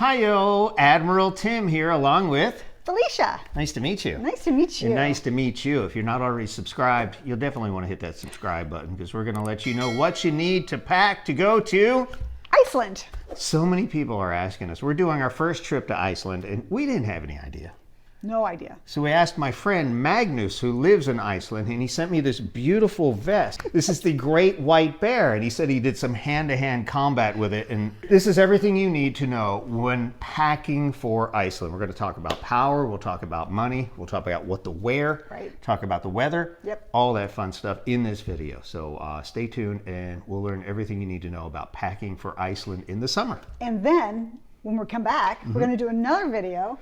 Hi-yo, Admiral Tim here along with Felicia. Nice to meet you. Nice to meet you. And nice to meet you. If you're not already subscribed, you'll definitely want to hit that subscribe button because we're going to let you know what you need to pack to go to Iceland. So many people are asking us. We're doing our first trip to Iceland and we didn't have any idea. No idea. So we asked my friend Magnus, who lives in Iceland, and he sent me this beautiful vest. This is the Great White Bear, and he said he did some hand-to-hand combat with it. And this is everything you need to know when packing for Iceland. We're going to talk about power, we'll talk about money, we'll talk about what to wear, talk about the weather, all that fun stuff in this video. So stay tuned, and we'll learn everything you need to know about packing for Iceland in the summer. And then, when we come back, we're going to do another video.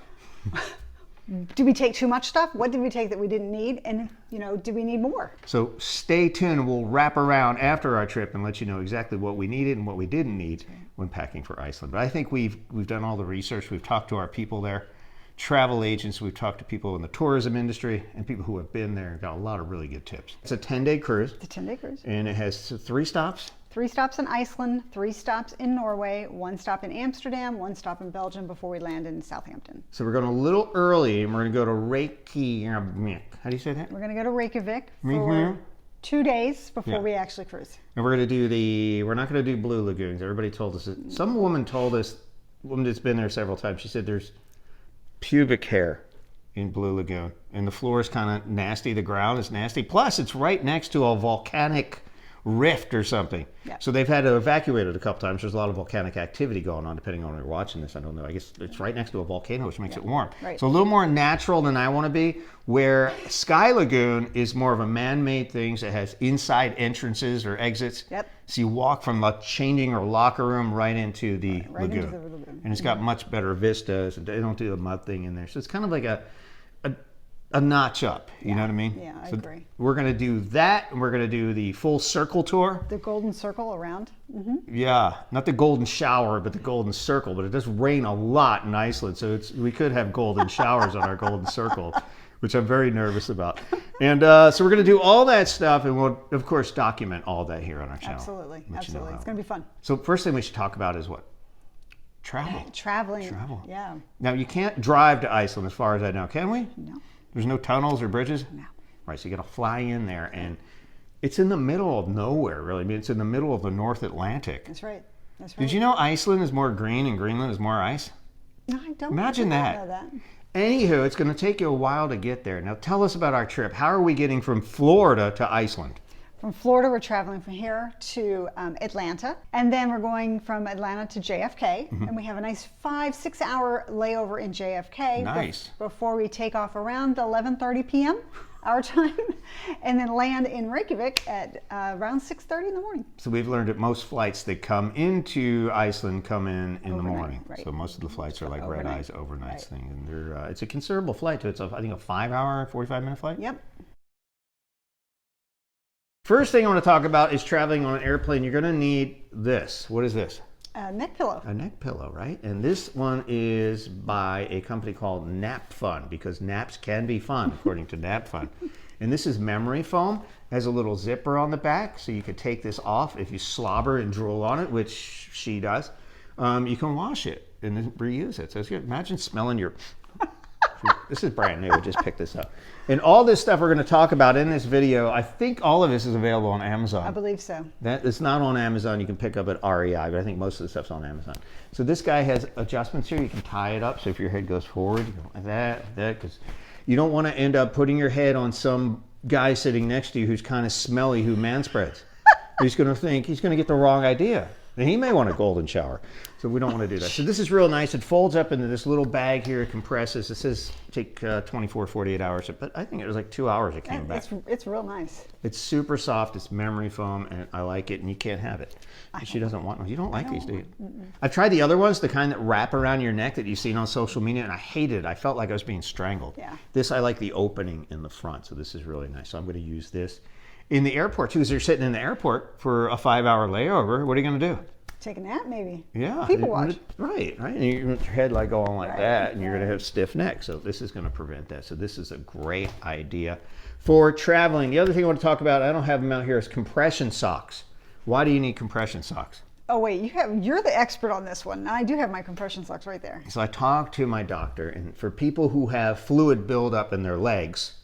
Did we take too much stuff? What did we take that we didn't need? And, did we need more? So stay tuned. We'll wrap around after our trip and let you know exactly what we needed and what we didn't need when packing for Iceland. But I think we've done all the research. We've talked to our people there, travel agents. We've talked to people in the tourism industry and people who have been there and got a lot of really good tips. It's a 10-day cruise. It's a 10-day cruise. And it has 3 stops. 3 stops in Iceland, 3 stops in Norway, 1 stop in Amsterdam, 1 stop in Belgium before we land in Southampton. So we're going a little early and we're going to go to Reykjavik. How do you say that? We're going to go to Reykjavik for 2 days before we actually cruise. And we're going to do we're not going to do Blue Lagoons. Everybody told us, some woman told us, a woman that's been there several times, she said there's pubic hair in Blue Lagoon. And the floor is kind of nasty, the ground is nasty. Plus it's right next to a volcanic rift or something. So they've had to evacuate it a couple times. There's a lot of volcanic activity going on, depending on when you're watching this. I don't know. I guess it's right next to a volcano, which makes it warm. So a little more natural than I want to be, where Sky Lagoon is more of a man-made thing that has inside entrances or exits. So you walk from the changing or locker room right into the lagoon. Into the lagoon. And it's got much better vistas. They don't do the mud thing in there. So it's kind of like a notch up, you know what I mean? Yeah, I agree. We're going to do that, and we're going to do the full circle tour. The golden circle around. Yeah, not the golden shower, but the golden circle. But it does rain a lot in Iceland, so we could have golden showers on our golden circle, which I'm very nervous about. And so we're going to do all that stuff, and we'll, of course, document all that here on our channel. Absolutely, absolutely. It's going to be fun. So first thing we should talk about is what? Travel. Traveling. Yeah. Now, you can't drive to Iceland, as far as I know, can we? No. There's no tunnels or bridges? No. Right, so you got to fly in there, and it's in the middle of nowhere, really. I mean, it's in the middle of the North Atlantic. That's right. That's right. Did you know Iceland is more green and Greenland is more ice? No, I don't. Imagine that. Know that. Anywho, it's going to take you a while to get there. Now, tell us about our trip. How are we getting from Florida to Iceland? From Florida, we're traveling from here to Atlanta, and then we're going from Atlanta to JFK, and we have a nice 5-6 hour layover in JFK. Nice. Before we take off around 11:30 p.m. our time, and then land in Reykjavik at around 6:30 in the morning. So we've learned that most flights that come into Iceland come in the morning. Right. So most of the flights are like red eyes overnight thing, and they're it's a considerable flight too. It's I think a 5-hour, 45-minute flight. Yep. First thing I want to talk about is traveling on an airplane. You're going to need this. What is this? A neck pillow. A neck pillow, right? And this one is by a company called Nap Fun, because naps can be fun, according to Nap Fun. And this is memory foam. It has a little zipper on the back, so you could take this off if you slobber and drool on it, which she does. You can wash it and then reuse it. So it's good. Imagine smelling your... This is brand new. We just picked this up. And all this stuff we're going to talk about in this video, I think all of this is available on Amazon. I believe so. It's not on Amazon. You can pick up at REI, but I think most of the stuff's on Amazon. So this guy has adjustments here. You can tie it up, so if your head goes forward, you go like that, because you don't want to end up putting your head on some guy sitting next to you who's kind of smelly, who manspreads. He's going to think, he's going to get the wrong idea. And he may want a golden shower. So we don't want to do that. So this is real nice. It folds up into this little bag here. It compresses. It says take 24, 48 hours. But I think it was like 2 hours it came back. It's real nice. It's super soft. It's memory foam, and I like it. And you can't have it. She doesn't want one. You don't like these, do you? I've tried the other ones, the kind that wrap around your neck that you've seen on social media, and I hated it. I felt like I was being strangled. Yeah. This, I like the opening in the front. So this is really nice. So I'm going to use this in the airport, too. As you're sitting in the airport for a 5-hour layover, what are you going to do? Take a nap, maybe. Yeah. People watch. Right. And your head like going like that, and you're going to have stiff neck. So this is going to prevent that. So this is a great idea for traveling. The other thing I want to talk about, I don't have them out here, is compression socks. Why do you need compression socks? Oh wait, you're the expert on this one. I do have my compression socks right there. So I talked to my doctor, and for people who have fluid buildup in their legs,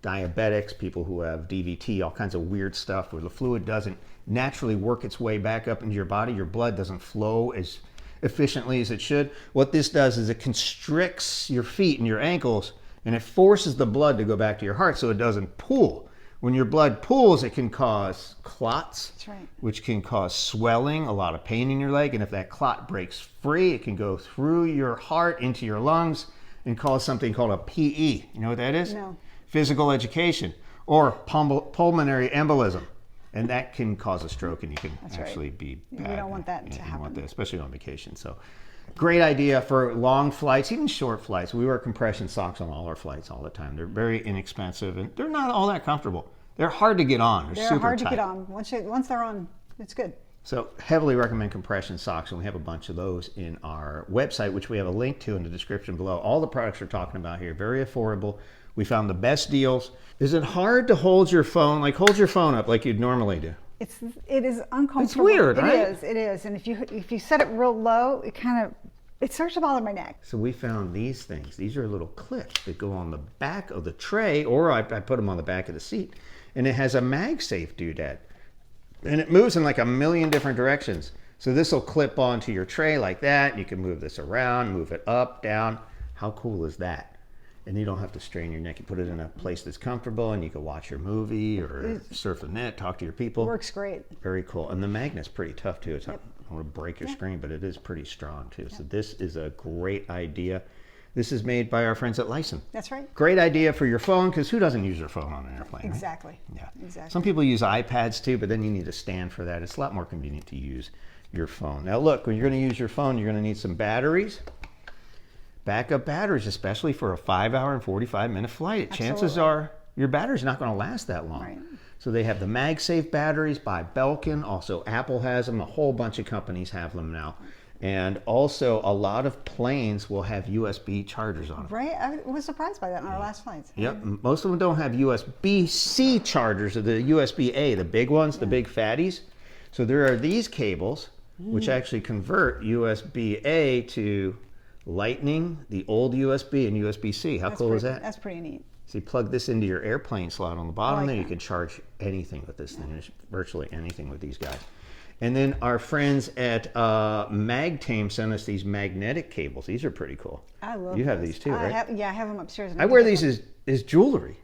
diabetics, people who have DVT, all kinds of weird stuff where the fluid doesn't naturally work its way back up into your body, your blood doesn't flow as efficiently as it should. What this does is it constricts your feet and your ankles, and it forces the blood to go back to your heart so it doesn't pool. When your blood pools, it can cause clots, That's right. which can cause swelling, a lot of pain in your leg. And if that clot breaks free, it can go through your heart into your lungs and cause something called a PE. You know what that is? No. Physical education, or pulmonary embolism. And that can cause a stroke, and you can actually be bad. We don't want that to You don't happen. want that, especially on vacation. So great idea for long flights, even short flights. We wear compression socks on all our flights all the time. They're very inexpensive, and they're not all that comfortable. They're hard to get on. They're super hard tight. to get on. Once they're on, it's good. So heavily recommend compression socks, and we have a bunch of those in our website, which we have a link to in the description below. All the products we're talking about here, very affordable. We found the best deals. Is it hard to hold your phone? Like hold your phone up like you'd normally do. It is uncomfortable. It's weird, right? It is. And if you set it real low, it starts to bother my neck. So we found these things. These are little clips that go on the back of the tray, or I put them on the back of the seat. And it has a MagSafe doodad. And it moves in like a million different directions. So this will clip onto your tray like that. You can move this around, move it up, down. How cool is that? And you don't have to strain your neck. You put it in a place that's comfortable, and you can watch your movie or surf the net, talk to your people. Works great. Very cool. And the magnet's pretty tough too. It's not, I don't want to break your screen, but it is pretty strong too. So this is a great idea. This is made by our friends at Iceland. That's right. Great idea for your phone, because who doesn't use their phone on an airplane? Right? Exactly. Yeah. Exactly. Some people use iPads too, but then you need a stand for that. It's a lot more convenient to use your phone. Now look, when you're going to use your phone, you're going to need some batteries. Backup batteries, especially for a 5-hour and 45-minute flight. Chances are your battery's not going to last that long. Right. So they have the MagSafe batteries by Belkin. Also, Apple has them. A whole bunch of companies have them now. And also, a lot of planes will have USB chargers on them. Right? I was surprised by that on our last flights. Yep. Most of them don't have USB-C chargers, or the USB-A, the big ones, the big fatties. So there are these cables, which actually convert USB-A to Lightning, the old USB, and USB-C. How cool is that? That's pretty neat. So you plug this into your airplane slot on the bottom there. that. You can charge anything with this thing. There's virtually anything with these guys. And then our friends at MagTame sent us these magnetic cables. These are pretty cool. I love You have those. these too, right? I have them upstairs. And I wear these as jewelry.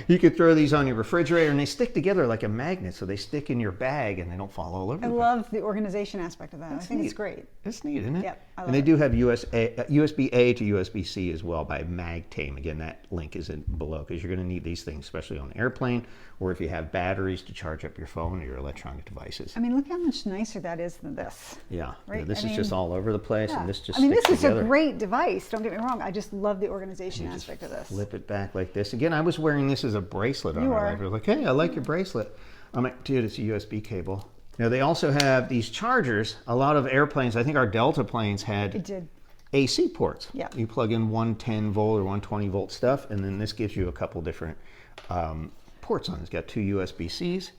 You could throw these on your refrigerator, and they stick together like a magnet, so they stick in your bag and they don't fall all over. I love the organization aspect of that. I think it's great. It's neat, isn't it? Yep, I love and they it. do have USB-A to USB-C as well by MagTame. Again, that link is below, because you're going to need these things, especially on the airplane, or if you have batteries to charge up your phone or your electronic devices. I mean, look how much nicer that is than this. Yeah, Right? yeah, this I is just mean, all over the place, Yeah. and this just I mean, sticks this is together. a great device. Don't get me wrong. I just love the organization Just aspect of this. Flip it back like this. Again, I was wearing this as a bracelet on You my are. leg. They're like, hey, I like your bracelet. I'm like, dude, it's a USB cable. Now, they also have these chargers. A lot of airplanes, I think our Delta planes It had did. AC ports. Yeah. You plug in 110 volt or 120 volt stuff, and then this gives you a couple different ports on it. It's got two USB-Cs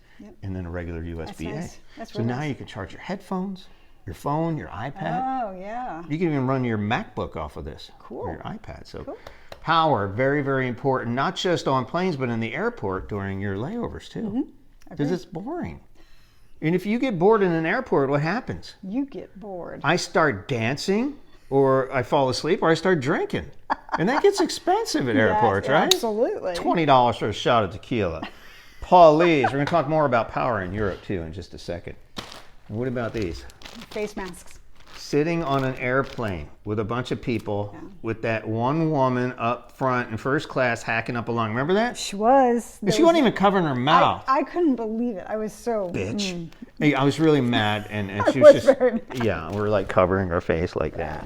and then a regular USB-A. nice. That's So real now nice. you can charge your headphones, your phone, your iPad. Oh, yeah. You can even run your MacBook off of this, Cool. or your iPad. So Cool. power, very, very important, not just on planes, but in the airport during your layovers too. Because it's boring. And if you get bored in an airport, what happens? You get bored. I start dancing, or I fall asleep, or I start drinking. And that gets expensive at airports, right? Absolutely. $20 for a shot of tequila. Please. We're going to talk more about power in Europe too in just a second. And what about these? Face masks. Sitting on an airplane with a bunch of people, with that one woman up front in first class hacking up a lung. Remember that? She was. She wasn't even covering her mouth. I couldn't believe it. I was so. Bitch. Hey, I was really mad, and she was was just, very mad. yeah, we're like covering her face like that.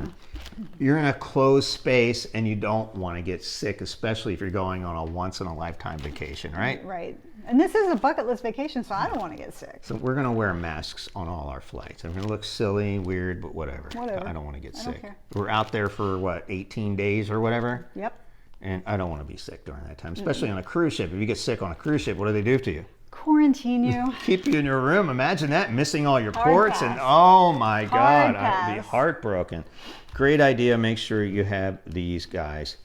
You're in a closed space, and you don't want to get sick, especially if you're going on a once-in-a-lifetime vacation, right? Right. And this is a bucket list vacation, so I don't want to get sick. So we're going to wear masks on all our flights. I'm going to look silly, weird, but whatever. Whatever. I don't want to get I don't sick. care. We're out there for, what, 18 days or whatever? Yep. And I don't want to be sick during that time, especially on a cruise ship. If you get sick on a cruise ship, what do they do to you? Quarantine you. Keep you in your room. Imagine that, missing all your Hard ports, pass. and oh my Hard God, I'd be pass. heartbroken. Great idea. Make sure you have these guys,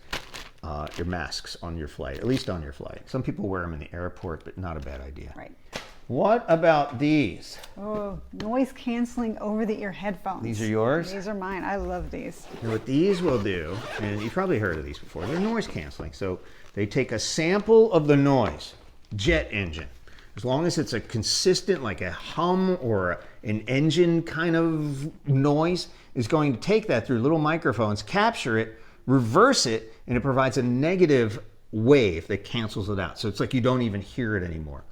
your masks on your flight, at least on your flight. Some people wear them in the airport, but not a bad idea. Right. What about these? Oh, noise canceling over the ear headphones. These are yours? These are mine. I love these. And what these will do, and you've probably heard of these before, they're noise canceling. So they take a sample of the noise, jet engine. As long as it's a consistent, like a hum or an engine kind of noise, is going to take that through little microphones, capture it, reverse it, and it provides a negative wave that cancels it out. So it's like you don't even hear it anymore.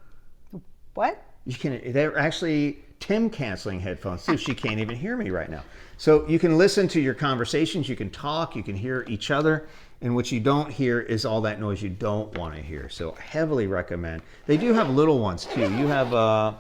What? They're actually Tim canceling headphones too. She can't even hear me right now. So you can listen to your conversations, you can talk, you can hear each other, and what you don't hear is all that noise you don't want to hear. So heavily recommend. They do have little ones too. You have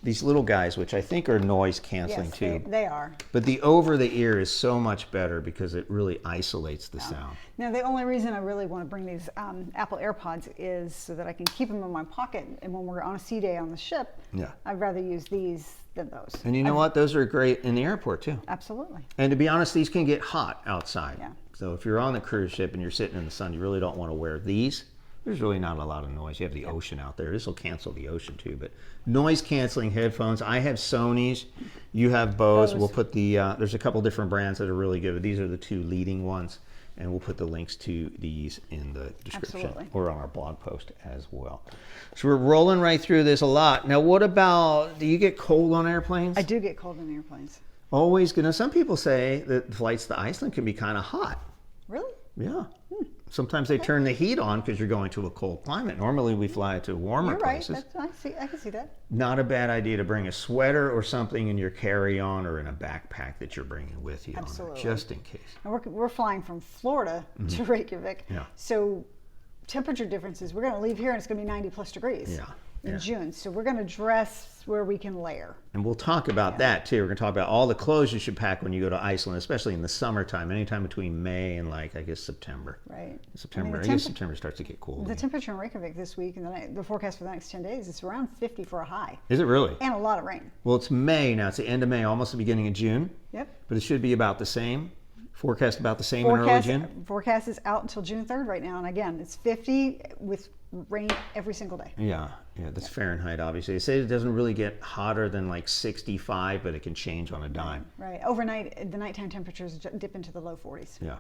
these little guys, which I think are noise canceling Yes, too. they are. But the over the ear is so much better because it really isolates the sound. Now, the only reason I really want to bring these Apple AirPods is so that I can keep them in my pocket, and when we're on a sea day on the ship, Yeah. I'd rather use these than those. And you know what? Those are great in the airport too. Absolutely. And to be honest, these can get hot outside. Yeah. So if you're on the cruise ship and you're sitting in the sun, you really don't want to wear these. There's really not a lot of noise. You have the ocean out there. This will cancel the ocean too. But noise canceling headphones. I have Sony's. You have Bose. Bose. We'll put the, there's a couple different brands that are really good. But these are the two leading ones. And we'll put the links to these in the description. Absolutely. Or on our blog post as well. So we're rolling right through this a lot. Now what about, do you get cold on airplanes? I do get cold in airplanes. Always gonna. Some people say that flights to Iceland can be kind of hot. Really? Yeah. Sometimes they turn the heat on because you're going to a cold climate. Normally we fly to warmer You're right. places. I can see that. Not a bad idea to bring a sweater or something in your carry-on or in a backpack that you're bringing with you, Absolutely. just in case. And we're flying from Florida to Reykjavik. Yeah. So temperature differences, we're going to leave here and it's going to be 90 plus degrees Yeah. in June. So we're going to dress where we can layer. And we'll talk about that too. We're going to talk about all the clothes you should pack when you go to Iceland, especially in the summertime, anytime between May and I guess September. Right. September. I I mean, guess September starts to get cold. The temperature in Reykjavik this week and the forecast for the next 10 days, it's around 50 for a high Is it really? and a lot of rain. Well, it's May now. It's the end of May, almost the beginning of June. Yep. But it should be about the same. Forecast about the same in early June. Forecast is out until June 3rd right now. And again, it's 50 with rain every single day. Yeah, that's Fahrenheit, obviously. They say it doesn't really get hotter than like 65, but it can change on a dime. Right. Overnight, the nighttime temperatures dip into the low 40s. Yeah.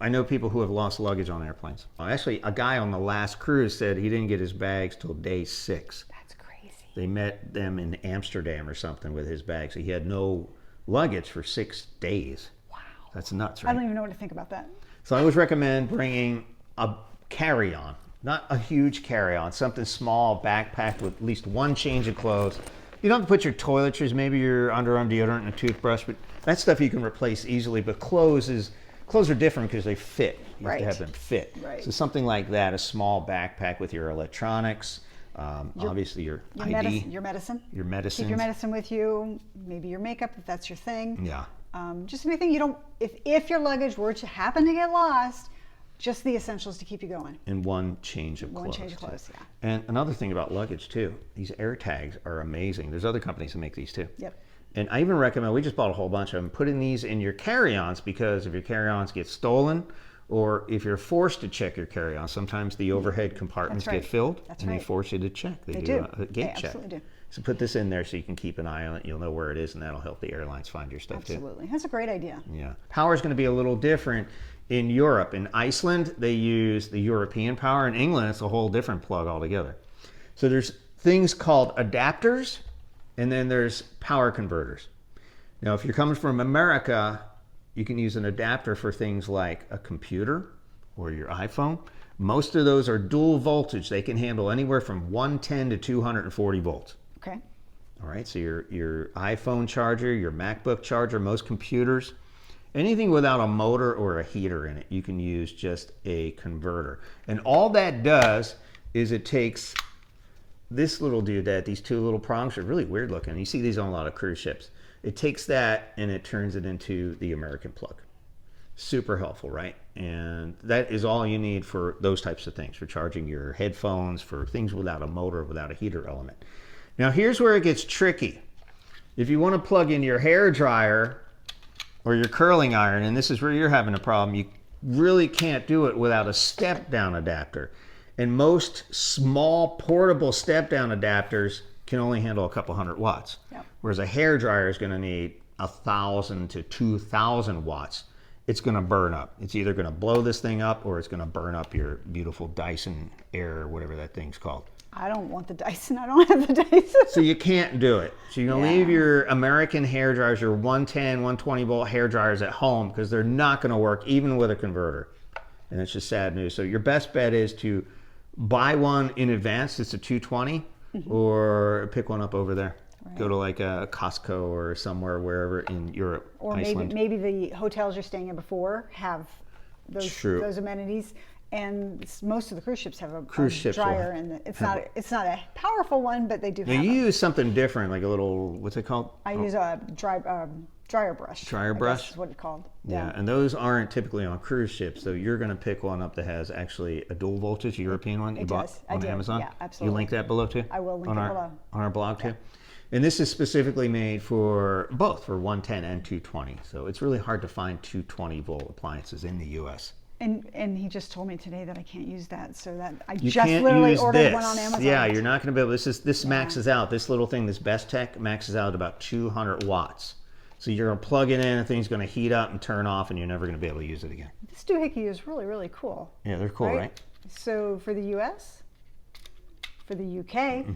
I know people who have lost luggage on airplanes. Actually, a guy on the last cruise said he didn't get his bags till day 6. That's crazy. They met them in Amsterdam or something with his bags. He had no luggage for 6 days. Wow. That's nuts, I right? don't even know what to think about that. So I always recommend bringing a carry-on, not a huge carry-on, something small, backpacked with at least one change of clothes. You don't have to put your toiletries, maybe your underarm deodorant and a toothbrush, but that stuff you can replace easily. But clothes are different because they fit. You have to have them fit. Right. So something like that, a small backpack with your electronics, obviously your ID, Your medicine. your medicines. Keep your medicine with you. Maybe your makeup if that's your thing. Yeah. Just anything you don't. If your luggage were to happen to get lost, just the essentials to keep you going. And one change of clothes. One change of clothes, yeah. And another thing about luggage too, these air tags are amazing. There's other companies that make these too. Yep. And I even recommend, we just bought a whole bunch of them, putting these in your carry-ons, because if your carry-ons get stolen, or if you're forced to check your carry-on, sometimes the overhead compartments That's right. get filled, That's and right. they force you to check. They do do. a gate They check. absolutely do. So put this in there so you can keep an eye on it. You'll know where it is, and that'll help the airlines find your stuff too. Absolutely. That's a great idea. Yeah. Power is going to be a little different in Europe. In Iceland, they use the European power. In England, it's a whole different plug altogether. So there's things called adapters, and then there's power converters. Now, if you're coming from America, you can use an adapter for things like a computer or your iPhone. Most of those are dual voltage. They can handle anywhere from 110 to 240 volts. Okay. All right, so your iPhone charger, your MacBook charger, most computers, anything without a motor or a heater in it, you can use just a converter. And all that does is it takes this little doodad, these two little prongs are really weird looking. You see these on a lot of cruise ships. It takes that and it turns it into the American plug. Super helpful, right? And that is all you need for those types of things, for charging your headphones, for things without a motor, without a heater element. Now here's where it gets tricky. If you want to plug in your hair dryer or your curling iron, and this is where you're having a problem, you really can't do it without a step-down adapter. And most small portable step-down adapters can only handle a couple hundred watts. Yep. Whereas a hair dryer is going to need 1,000 to 2,000 watts. It's going to burn up. It's either going to blow this thing up or it's going to burn up your beautiful Dyson Air or whatever that thing's called. I don't want the Dyson. I don't have the Dyson. So you can't do it. So you're going to leave your American hair dryers, your 110, 120 volt hair dryers at home because they're not going to work even with a converter. And it's just sad news. So your best bet is to buy one in advance. It's a 220 or pick one up over there. Right. Go to like a Costco or somewhere, wherever in Europe, or Iceland. maybe the hotels you're staying in before have those amenities. And most of the cruise ships have a dryer, and it's not a powerful one, but they do. Now have you use something different, like a little, what's it called? I use a dryer brush. Dryer brush? Is what it's called. Yeah, and those aren't typically on cruise ships, so you're going to pick one up that has actually a dual voltage, European one you bought on Amazon. Yeah, absolutely. You link that below too? I will link it below. On our blog too. And this is specifically made for both, for 110 and 220. So it's really hard to find 220 volt appliances in the U.S. And he just told me today that I can't use that, so that I You just can't literally use ordered this. one on Amazon. Yeah, you're not going to be able. This maxes out. This little thing, this Best Tech, maxes out at about 200 watts. So you're going to plug it in, and the thing's going to heat up and turn off, and you're never going to be able to use it again. This doohickey is really, really cool. Yeah, they're cool, right? So for the U.S., for the U.K.,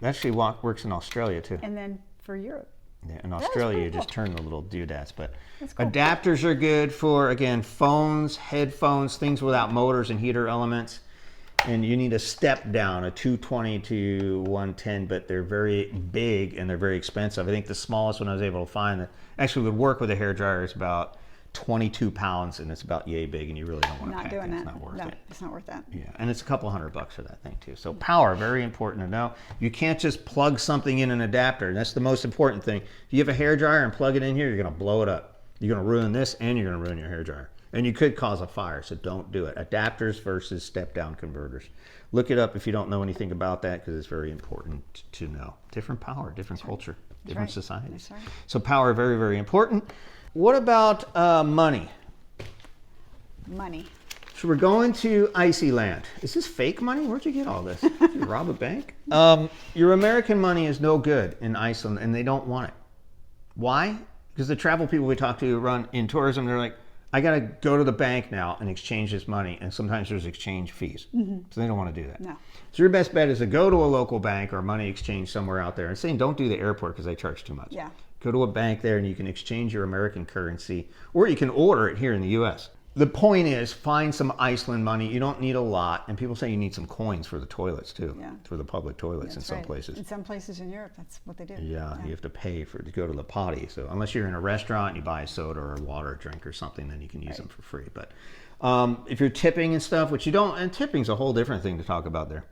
That actually works in Australia too. and then for Europe. Yeah, in Australia, you just turn the little doodads. But cool. adapters are good for, again, phones, headphones, things without motors and heater elements. And you need a step down, a 220 to 110, but they're very big and they're very expensive. I think the smallest one I was able to find that actually would work with a hair dryer is about 22 pounds, and it's about yay big, and you really don't want to pack it. It's not worth it. It's not worth that. Yeah, and it's a couple $100 for that thing too. So power, very important to know. You can't just plug something in an adapter. That's the most important thing. If you have a hair dryer and plug it in here, you're going to blow it up. You're going to ruin this, and you're going to ruin your hair dryer. And you could cause a fire, so don't do it. Adapters versus step-down converters. Look it up if you don't know anything about that, because it's very important to know. Different power, different culture, different societies. That's right. So power, very, very important. What about money? Money. So we're going to Iceland. Is this fake money? Where'd you get all this? Did you rob a bank? Your American money is no good in Iceland, and they don't want it. Why? Because the travel people we talk to run in tourism, they're like, I got to go to the bank now and exchange this money, and sometimes there's exchange fees. So they don't want to do that. No. So your best bet is to go to a local bank or money exchange somewhere out there, and saying don't do the airport because they charge too much. Yeah. Go to a bank there and you can exchange your American currency, or you can order it here in the U.S. The point is, find some Iceland money. You don't need a lot. And people say you need some coins for the toilets too, for the public toilets in some places. In some places in Europe, that's what they do. Yeah, you have to pay to go to the potty. So unless you're in a restaurant and you buy a soda or a water drink or something, then you can use them for free. But if you're tipping and stuff, which you don't, and tipping's a whole different thing to talk about there.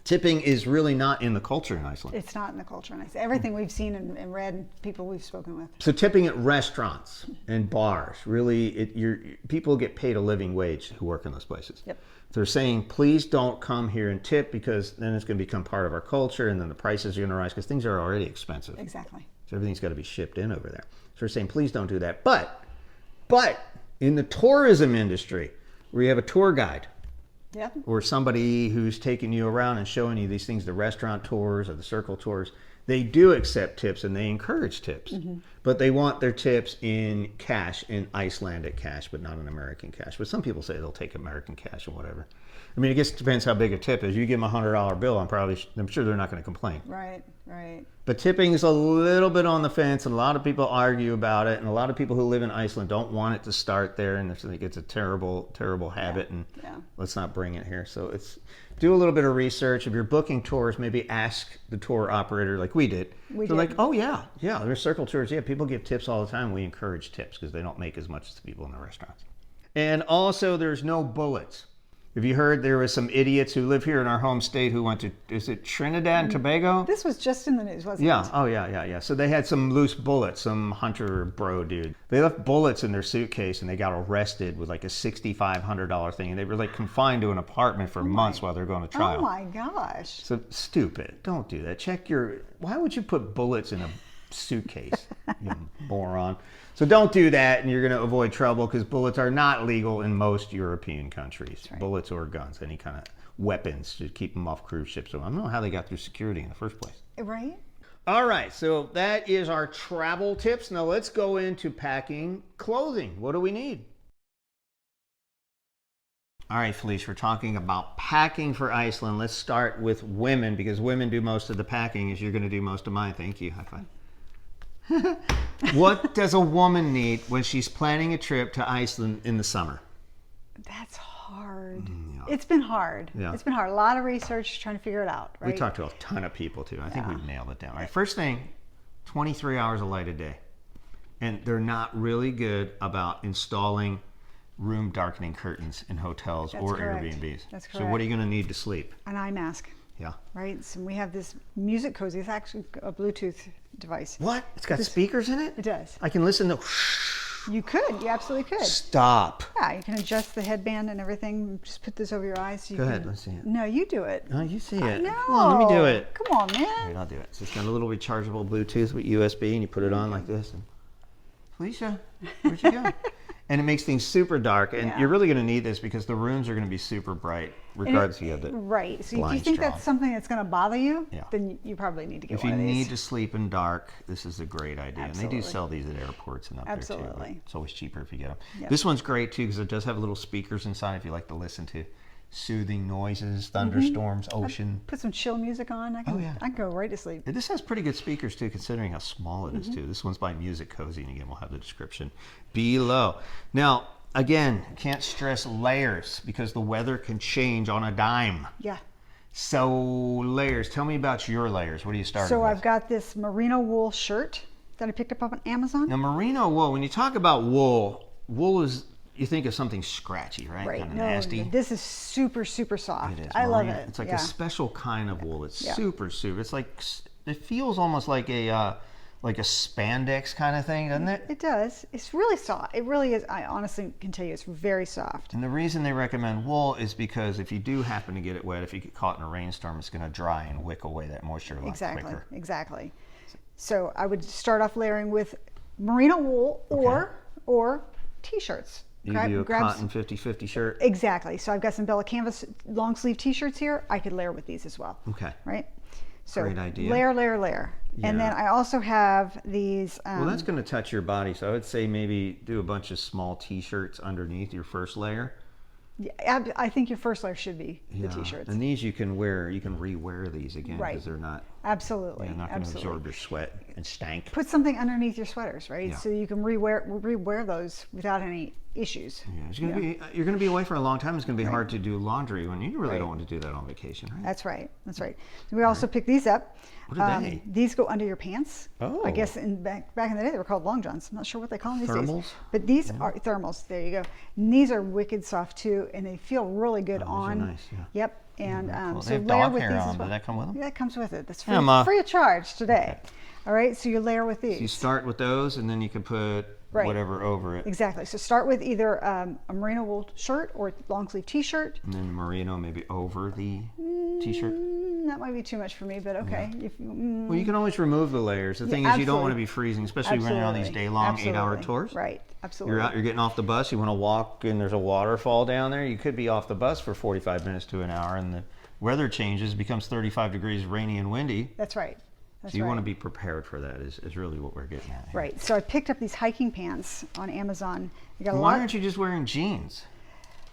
Tipping is really not in the culture in Iceland. It's not in the culture in Iceland. Everything we've seen and read, and people we've spoken with. So tipping at restaurants and bars, really, people get paid a living wage who work in those places. Yep. They're saying, please don't come here and tip, because then it's going to become part of our culture, and then the prices are going to rise because things are already expensive. Exactly. So everything's got to be shipped in over there. So we're saying, please don't do that. But in the tourism industry, where you have a tour guide, or somebody who's taking you around and showing you these things, the restaurant tours or the circle tours, they do accept tips and they encourage tips. But they want their tips in cash, in Icelandic cash, but not in American cash. But some people say they'll take American cash or whatever. I mean, I guess it depends how big a tip is. You give them a $100 bill, I'm sure they're not going to complain. Right. But tipping is a little bit on the fence, and a lot of people argue about it, and a lot of people who live in Iceland don't want it to start there, and they think it's a terrible, terrible habit, and let's not bring it here. So do a little bit of research. If you're booking tours, maybe ask the tour operator like we did. They're like, oh yeah, there's circle tours. Yeah, people give tips all the time. We encourage tips because they don't make as much as the people in the restaurants. And also, there's no bullets. Have you heard there was some idiots who live here in our home state who went to, is it Trinidad and Tobago? This was just in the news, wasn't Yeah. it? Oh, yeah. So they had some loose bullets, some hunter bro dude. They left bullets in their suitcase and they got arrested with like a $6,500 thing. And they were like confined to an apartment for months while they're going to trial. Oh my gosh. So stupid. Don't do that. Why would you put bullets in a suitcase, you moron? So don't do that, and you're going to avoid trouble because bullets are not legal in most European countries. Right. Bullets or guns, any kind of weapons to keep them off cruise ships. So I don't know how they got through security in the first place. Right. All right, so that is our travel tips. Now let's go into packing clothing. What do we need? All right, Felice, we're talking about packing for Iceland. Let's start with women because women do most of the packing as you're going to do most of mine. Thank you. High five. What does a woman need when she's planning a trip to Iceland in the summer? That's hard. Yeah. It's been hard. Yeah. It's been hard. A lot of research trying to figure it out, right? We talked to a ton of people too. I think we've nailed it down. All right, first thing, 23 hours of light a day. And they're not really good about installing room darkening curtains in hotels or Airbnbs. That's correct. So what are you going to need to sleep? An eye mask. Yeah. Right? So we have this music cozy. It's actually a Bluetooth device. What? It's got speakers in it? It does. I can listen to... You could. You absolutely could. Stop. Yeah, you can adjust the headband and everything. Just put this over your eyes. So you Go ahead. Let's see it. No, you do it. Oh, you see it. No. Come on, let me do it. Come on, man. All right, I'll do it. So it's got a little rechargeable Bluetooth with USB, and you put it on like this. And Felicia, where'd you go? And it makes things super dark, and you're really going to need this because the rooms are going to be super bright, regardless if you have the right. So if you blinds think drawn. that's something that's going to bother you, then you probably need to get If one you of these. need to sleep in dark, this is a great idea. Absolutely. And they do sell these at airports and up there too. Absolutely. It's always cheaper if you get them. Yep. This one's great too because it does have little speakers inside if you like to listen to soothing noises, thunderstorms, ocean. Put some chill music on. I can go right to sleep. This has pretty good speakers too, considering how small it is too. This one's by Music Cozy, and again, we'll have the description below. Now, again, can't stress layers because the weather can change on a dime. Yeah. So layers. Tell me about your layers. What do you start with? So I've got this merino wool shirt that I picked up on Amazon. Now, merino wool. When you talk about wool, wool is, you think of something scratchy, right? Right. Kind of No, nasty. This is super, super soft. It is. I love Merino. it. It's like a special kind of wool. It's super. It's like, it feels almost like a spandex kind of thing, doesn't it? It does. It's really soft. It really is. I honestly can tell you it's very soft. And the reason they recommend wool is because if you do happen to get it wet, if you get caught in a rainstorm, it's going to dry and wick away that moisture a lot quicker. Exactly. So I would start off layering with merino wool or t-shirts. You do a cotton 50-50 shirt? Exactly. So I've got some Bella Canvas long sleeve t-shirts here. I could layer with these as well. Okay. Right? So great idea. Layer. Yeah. And then I also have these. Well, that's going to touch your body. So I would say maybe do a bunch of small t-shirts underneath your first layer. Yeah, I think your first layer should be the t-shirts. And these you can wear, you can re-wear these again because they're not. Absolutely. They're not going to absorb your sweat and stank. Put something underneath your sweaters, right? Yeah. So you can re-wear those without any issues. Yeah, it's going to be. You're going to be away for a long time. It's going to be hard to do laundry when you really don't want to do that on vacation, right? That's right. That's right. We also picked these up. What are they? These go under your pants. Oh. I guess back in the day they were called long johns. I'm not sure what they call them these days. Thermals? But these are thermals. There you go. And these are wicked soft too, and they feel really good on. Those are nice. Yeah. Yep. And Cool. so They have layer dog with hair these on as well. Does that come with them? Yeah, that comes with it. That's free, Yeah, Ma. free of charge today. All right. So you layer with these. So you start with those, and then you can put whatever over it. Exactly. So start with either a merino wool shirt or long sleeve t-shirt. And then merino maybe over the t-shirt. That might be too much for me, but okay. Yeah. Well, you can always remove the layers. The thing is, you don't want to be freezing, especially when you're on these day-long 8-hour tours. Right. Absolutely. You're getting off the bus. You want to walk, and there's a waterfall down there. You could be off the bus for 45 minutes to an hour, and the weather changes, becomes 35 degrees, rainy and windy. That's right. So you want to be prepared for that is really what we're getting at here. Right. So I picked up these hiking pants on Amazon. Why aren't you just wearing jeans?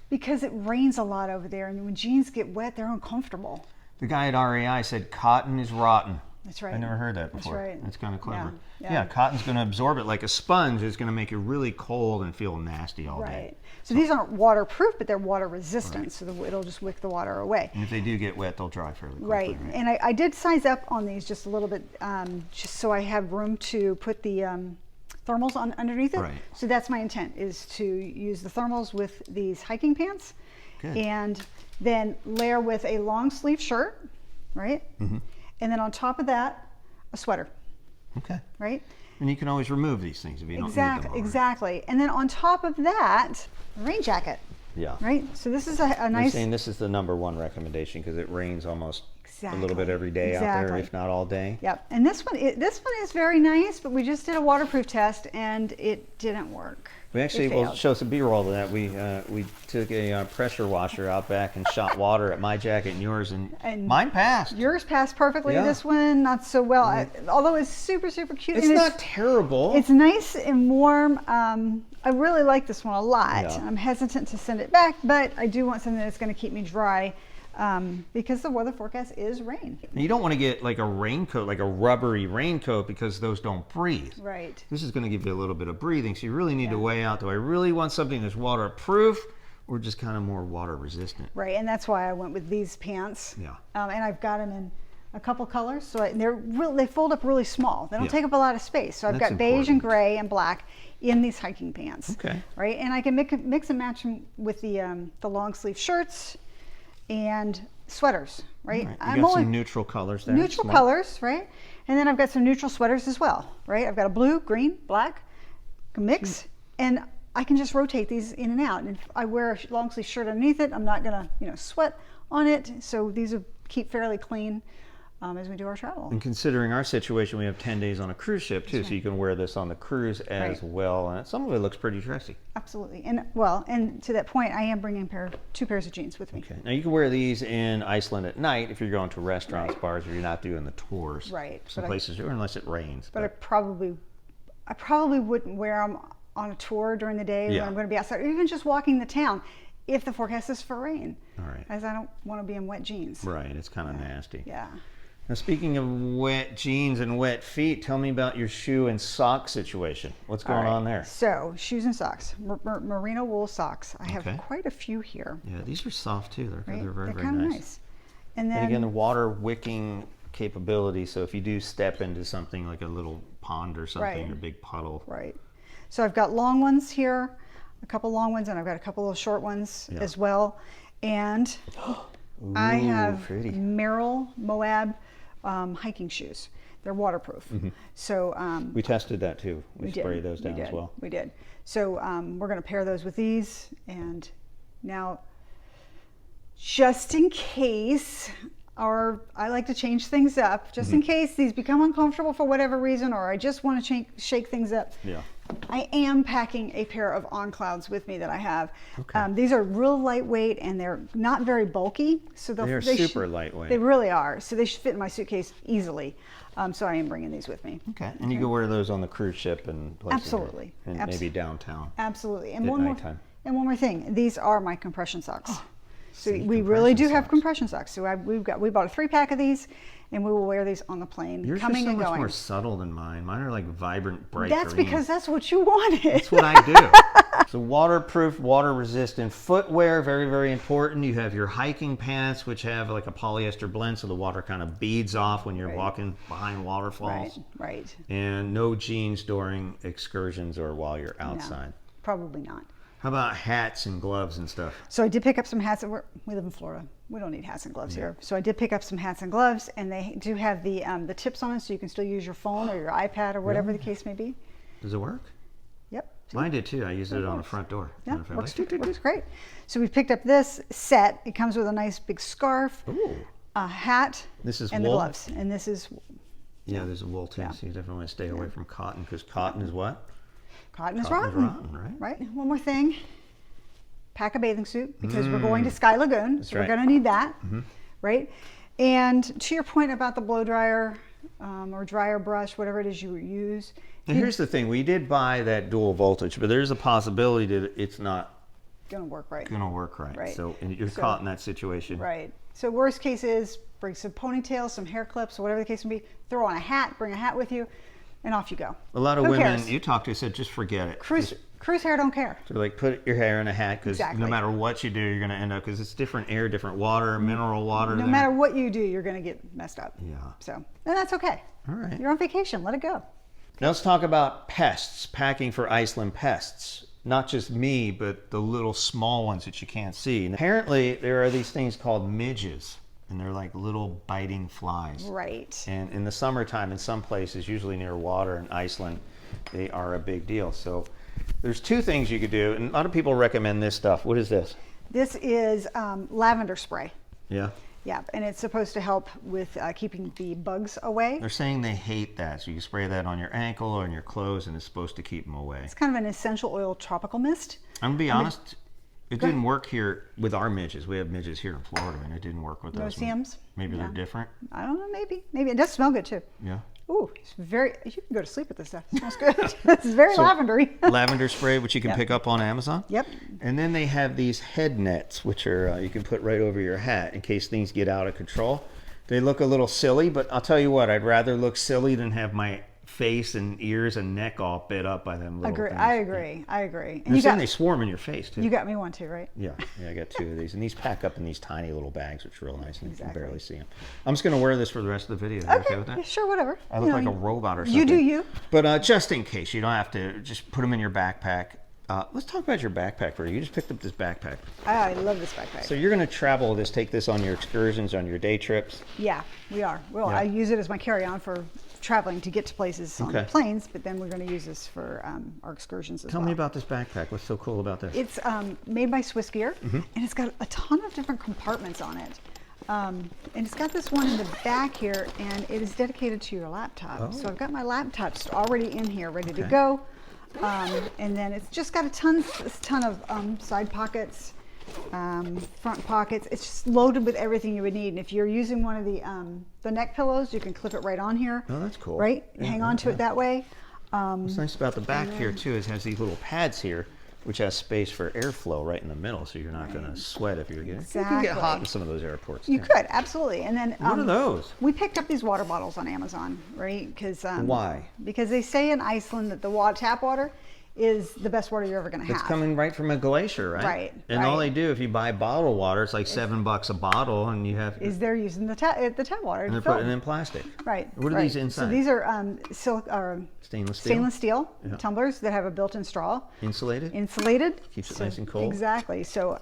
Because it rains a lot over there, and when jeans get wet, they're uncomfortable. The guy at REI said cotton is rotten. That's right. I never heard that before. That's right. That's kind of clever. Yeah. Cotton's going to absorb it like a sponge. It's going to make you really cold and feel nasty all day. Right. So these aren't waterproof, but they're water resistant, so it'll just wick the water away. And if they do get wet, they'll dry fairly quickly. Right. And I did size up on these just a little bit, just so I have room to put the thermals on underneath it. Right. So that's my intent, is to use the thermals with these hiking pants. Good. And then layer with a long sleeve shirt, right? And then on top of that, a sweater, Okay. right? And you can always remove these things if you don't need them. Already. Exactly. And then on top of that, a rain jacket, Yeah. right? So this is a You're nice. saying this is the #1 recommendation because it rains almost a little bit Exactly. every day out there, Exactly. if not all day. Yep. And this one is very nice, but we just did a waterproof test and it didn't work. We actually It will failed. show some B-roll of that. We took a pressure washer out back and shot water at my jacket and yours, and mine passed. Yours passed perfectly. Yeah. This one, not so well. Although it's super, super cute. It's and not terrible. It's nice and warm. I really like this one a lot. Yeah. I'm hesitant to send it back, but I do want something that's going to keep me dry because the weather forecast is rain. And you don't want to get like a raincoat, like a rubbery raincoat, because those don't breathe. Right. This is going to give you a little bit of breathing, so you really need to weigh out, do I really want something that's waterproof or just kind of more water resistant? Right, and that's why I went with these pants. Yeah. And I've got them in a couple colors, so they fold up really small. They don't take up a lot of space. So I've That's got beige and important. gray and black in these hiking pants. Okay. Right, and I can mix and match them with the long sleeve shirts and sweaters. Right. All right. You got some neutral colors there. Neutral Smart. colors, right? And then I've got some neutral sweaters as well, right? I've got a blue, green, black mix, and I can just rotate these in and out. And if I wear a long sleeve shirt underneath it, I'm not gonna, sweat on it. So these will keep fairly clean as we do our travel. And considering our situation, we have 10 days on a cruise ship too, so you can wear this on the cruise as well. And some of it looks pretty dressy. Absolutely. And to that point, I am bringing two pairs of jeans with me. Okay. Now you can wear these in Iceland at night if you're going to restaurants, bars, or you're not doing the tours. Right. Some places do, unless it rains. But I probably wouldn't wear them on a tour during the day when I'm going to be outside, or even just walking the town if the forecast is for rain. All right. As I don't want to be in wet jeans. Right. It's kind of nasty. Yeah. Now, speaking of wet jeans and wet feet, tell me about your shoe and sock situation. What's going on there? So, shoes and socks, merino wool socks. I have Okay. quite a few here. Yeah, these are soft too. They're Right? very, very They're kind of nice. nice. And then, And again, the water wicking capability. So if you do step into something like a little pond or something, or a big puddle. right. So I've got long ones here, a couple long ones, and I've got a couple of short ones as well. And I have pretty. Merrill Moab hiking shoes. They're waterproof. So We tested that too. We did. sprayed those down We as did. well. We did. So we're going to pair those with these. And now, just in case, I like to change things up, just in case these become uncomfortable for whatever reason, or I just want to shake things up. Yeah. I am packing a pair of On Clouds with me that I have. Okay. These are real lightweight and they're not very bulky. So They are super lightweight. They really are. So they should fit in my suitcase easily. So I am bringing these with me. Okay. And you can wear those on the cruise ship and places. Absolutely. And maybe downtown. Absolutely. And At one nighttime. more thing. These are my compression socks. So See, we really do compression have socks. compression socks. So we bought a 3-pack of these, and we will wear these on the plane, Yours coming are so and much going. more subtle than mine. Mine are like vibrant, bright That's green. because that's what you wanted. That's what I do. So waterproof, water resistant footwear, very, very important. You have your hiking pants, which have like a polyester blend, so the water kind of beads off when you're walking behind waterfalls. Right. And no jeans during excursions or while you're outside. No, probably not. How about hats and gloves and stuff? So I did pick up some hats. We live in Florida. We don't need hats and gloves here. So I did pick up some hats and gloves, and they do have the tips on it, so you can still use your phone or your iPad or whatever the case may be. Does it work? Yep. Mine did too. I used it on the front door. Yeah, On the front. works great. So we picked up this set. It comes with a nice big scarf, Ooh. a hat, This is and wool? the gloves. And this is Yeah, there's a wool too, so you definitely want to stay away from cotton, because cotton is what? cotton is Cotton is rotten. rotten, right? Right. One more thing. Pack a bathing suit because we're going to Sky Lagoon, so right. we're going to need that, right? And to your point about the blow dryer or dryer brush, whatever it is you use. And here's the thing: we did buy that dual voltage, but there's a possibility that it's not Going to work right. going to work right. Right. So and you're caught in that situation. Right. So worst case is bring some ponytails, some hair clips, or whatever the case may be. Throw on a hat, bring a hat with you, and off you go. A lot of Who women cares? you talk to said, just forget it. Cruise hair don't care. So like put your hair in a hat, because Exactly. no matter what you do, you're going to end up, because it's different air, different water, mineral water. No there. matter what you do, you're going to get messed up. Yeah. So, and that's okay. All right. You're on vacation. Let it go. Now let's talk about pests, packing for Iceland pests. not just me, but the little small ones that you can't see. And apparently, there are these things called midges, and they're like little biting flies. Right. And in the summertime, in some places, usually near water in Iceland, they are a big deal. So there's two things you could do, and a lot of people recommend this stuff. What is this? This is lavender spray. Yeah. Yeah, and it's supposed to help with keeping the bugs away. They're saying they hate that, so you can spray that on your ankle or on your clothes, and it's supposed to keep them away. It's kind of an essential oil tropical mist. I'm gonna be honest, it didn't work here with our midges. We have midges here in Florida, and it didn't work with No us. CMs? Maybe Yeah. they're different. I don't know, maybe. Maybe. It does smell good too. Yeah. Ooh, it's very, you can go to sleep with this stuff. It smells good. It's very lavendery. Lavender spray, which you can Yep. pick up on Amazon. Yep. And then they have these head nets, which are you can put right over your hat in case things get out of control. They look a little silly, but I'll tell you what, I'd rather look silly than have my face and ears and neck all bit up by them little things. I agree. And And they swarm in your face too. you got me one too, right? Yeah, I got two of these, and these pack up in these tiny little bags, which are real nice, and you Exactly. can barely see them. I'm just going to wear this for the rest of the video. You okay with that? Yeah, sure, whatever. I look like a robot or something. You do you. But just in case, you don't have to just put them in your backpack. Let's talk about your backpack for you. You just picked up this backpack. I love this backpack. So you're going to travel with this, take this on your excursions, on your day trips. Yeah, we are. Well, Yeah. I use it as my carry-on for traveling to get to places on Okay. planes, but then we're going to use this for our excursions as Tell well. me about this backpack. What's so cool about this? It's made by Swiss Gear, Mm-hmm. and it's got a ton of different compartments on it. And it's got this one in the back here, and it is dedicated to your laptop. So I've got my laptop just already in here, ready to Okay. go. And then it's just got a ton of side pockets, front pockets. It's just loaded with everything you would need. And if you're using one of the neck pillows, you can clip it right on here. Oh, that's cool. Right? Yeah, Hang on to it that way. What's nice about the back here too is it has these little pads here, which has space for airflow right in the middle, so you're not going to sweat if you're getting. You can get hot in some of those airports. You too. could, absolutely. And then What are those? we picked up these water bottles on Amazon, right? Because Why? Because they say in Iceland that the tap water is the best water you're ever going to have. It's coming right from a glacier, right? Right, And all right. they do, if you buy bottled water, it's like $7 a bottle, and you have. Is they're using the tap water. And to they're fill putting it them. in plastic. Right. What are right. these inside? So these are Stainless steel. stainless steel Yeah. tumblers that have a built-in straw. Insulated. Insulated. Keeps it nice and cold. Exactly. So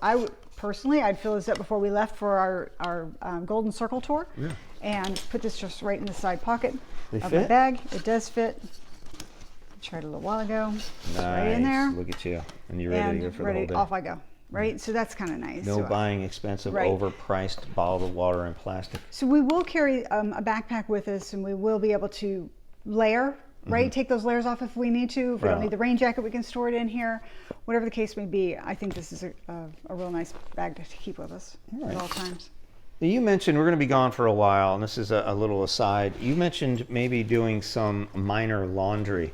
personally, I'd fill this up before we left for our Golden Circle tour, Yeah. and put this just right in the side pocket They of fit? my bag. It does fit. Tried it a little while ago. It's right in there. Look at you, and you're ready to go And for the ready, whole day. off I go. Right. So that's kind of nice. No So, buying expensive, Right. overpriced bottled water in plastic. So we will carry a backpack with us, and we will be able to layer, right? Take those layers off if we need to. If we don't Right. need the rain jacket, we can store it in here. Whatever the case may be, I think this is a real nice bag to keep with us Right. at all times. Now, you mentioned we're going to be gone for a while, and this is a little aside. You mentioned maybe doing some minor laundry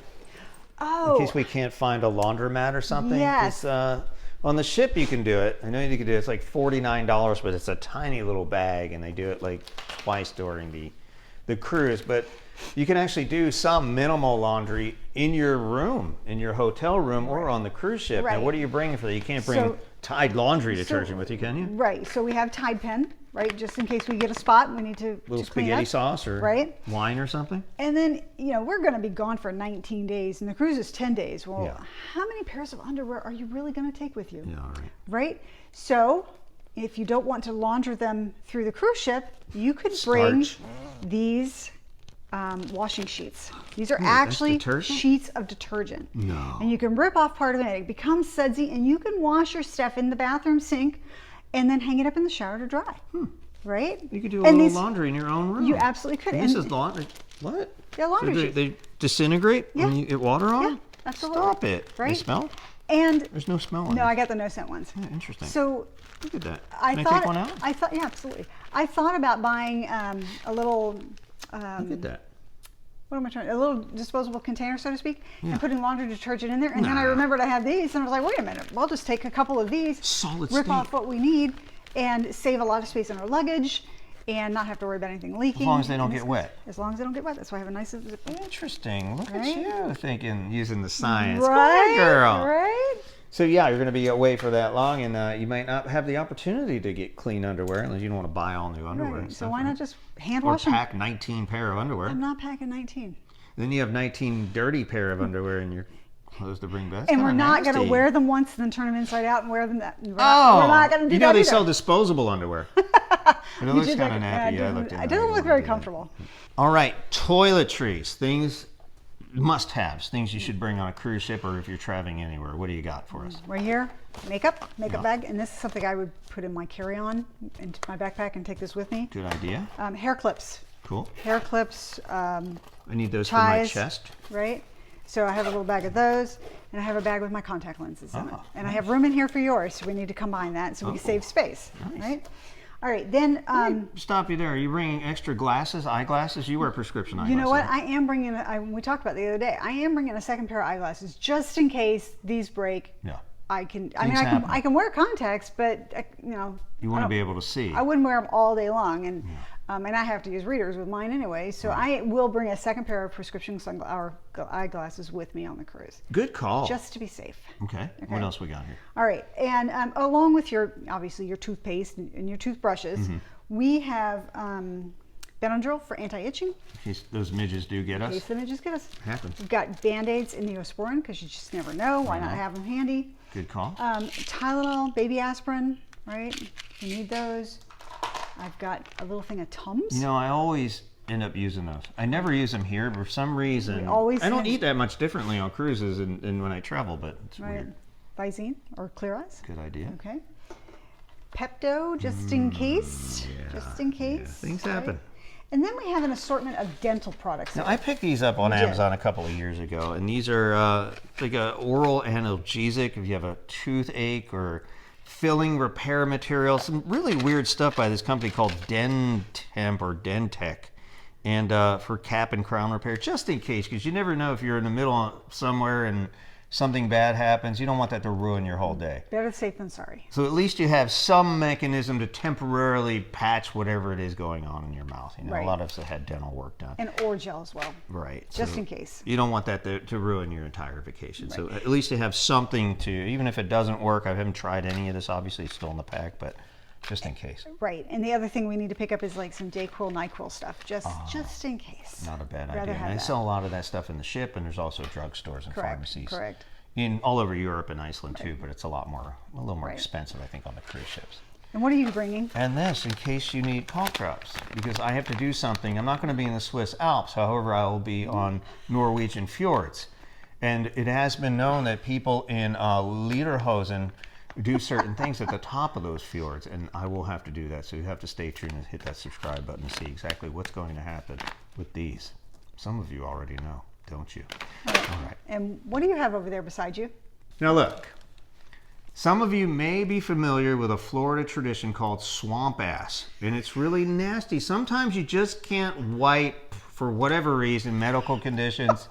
Oh, in case we can't find a laundromat or something. Yes. 'Cause, on the ship you can do it. I know you can do it. It's like $49, but it's a tiny little bag, and they do it like twice during the cruise. But you can actually do some minimal laundry in your room, in your hotel room, or on the cruise ship. Right. Now, what are you bringing for that? You can't bring So- Tide laundry detergent with you, can you? right. So we have Tide Pen, right? Just in case we get a spot and we need to Little to clean spaghetti up. sauce or Right. wine or something? And then, we're going to be gone for 19 days, and the cruise is 10 days. Well, Yeah. how many pairs of underwear are you really going to take with you? Yeah, all right. Right? So, if you don't want to launder them through the cruise ship, you could bring Starch. these washing sheets. These are that's actually detergent? sheets of detergent. No. And you can rip off part of it, it becomes sudsy, and you can wash your stuff in the bathroom sink and then hang it up in the shower to dry. Right? You could do a And little these- laundry in your own room. You absolutely could. And this And- is laundry. What? Yeah, laundry So sheets. they disintegrate when Yeah. you get water on Yeah, them? absolutely. Stop it. They Right? smell? And There's no smell on no, them. I got the no scent ones. Yeah, interesting. So Look at that. I Can thought I take one out? I thought, yeah, absolutely. I thought about buying a little Look at that. what am I trying? A little disposable container, so to speak, Yeah. and putting laundry detergent in there. And then I Nah. remembered I had these, and I was like, wait a minute, we'll just take a couple of these, Solid rip state. off what we need, and save a lot of space in our luggage, and not have to worry about anything leaking. As long as they don't And get it's- wet. As long as they don't get wet. That's why I have a nice zip. Interesting. Look Right? at you thinking, using the science. Go Right, ahead, girl. right. So yeah, you're going to be away for that long, and you might not have the opportunity to get clean underwear unless you don't want to buy all new underwear. Right. and So stuff, why right? not just hand Or wash them? pack 19 pair of underwear. I'm not packing 19. Then you have 19 dirty pair of underwear in your Clothes to bring back. And we're not going to wear them once and then turn them inside out and wear them that. We're not going to do that. You know they either. sell disposable underwear. It looks kind of nappy. It doesn't look very comfortable. All right, toiletries, things, must-haves, things you should bring on a cruise ship or if you're traveling anywhere. What do you got for us? Right here, makeup bag, and this is something I would put in my carry-on into my backpack and take this with me. Good idea. Hair clips. Cool. Hair clips. I need those ties, for my chest. Right. So I have a little bag of those, and I have a bag with my contact lenses in it. And I have room in here for yours, so we need to combine that so we can save space. Nice. Right. All right, then. Stop you there. Are you bringing extra glasses, eyeglasses? You wear prescription eyeglasses. You know what? I am bringing. We talked about the other day. I am bringing a second pair of eyeglasses just in case these break. Yeah. I can wear contacts, but you want to be able to see. I wouldn't wear them all day long, and I have to use readers with mine anyway. So I will bring a second pair of prescription eyeglasses with me on the cruise. Good call. Just to be safe. Okay. What else we got here? All right, and along with your toothpaste and your toothbrushes, we have Benadryl for anti-itching. In case those midges do get us. In case the midges get us. Happens. We've got Band-Aids and Neosporin because you just never know. Why not have them handy? Good call. Tylenol, baby aspirin, right? You need those. I've got a little thing of Tums. You know, I always end up using those. I never use them here, but for some reason, I don't eat that much differently on cruises and when I travel, but it's weird. Visine or Clear Eyes. Good idea. Okay. Pepto, just in case. Yeah, just in case. Yeah. Things happen. And then we have an assortment of dental products. Now, I picked these up on Amazon a couple of years ago, and these are like an oral analgesic if you have a toothache or filling repair material. Some really weird stuff by this company called Dentemp or Dentec, and for cap and crown repair, just in case, because you never know if you're in the middle of somewhere and something bad happens. You don't want that to ruin your whole day. Better safe than sorry. So at least you have some mechanism to temporarily patch whatever it is going on in your mouth. You know, a lot of us have had dental work done. And Orgel as well. Right. Just in case. You don't want that to ruin your entire vacation. Right. So at least you have something to, even if it doesn't work, I haven't tried any of this. Obviously, it's still in the pack, but just in case. Right. And the other thing we need to pick up is like some Dayquil, NyQuil stuff, just in case. Not a bad idea. And they sell a lot of that stuff in the ship, and there's also drugstores and pharmacies. Correct. In all over Europe and Iceland too, but it's a little more expensive, I think, on the cruise ships. And what are you bringing? And this, in case you need cough drops, because I have to do something. I'm not going to be in the Swiss Alps, however, I will be on Norwegian fjords. And it has been known that people in Lederhosen do certain things at the top of those fjords, and I will have to do that. So you have to stay tuned and hit that subscribe button to see exactly what's going to happen with these. Some of you already know, don't you? All right. And what do you have over there beside you? Now look, some of you may be familiar with a Florida tradition called swamp ass, and it's really nasty. Sometimes you just can't wipe for whatever reason, medical conditions.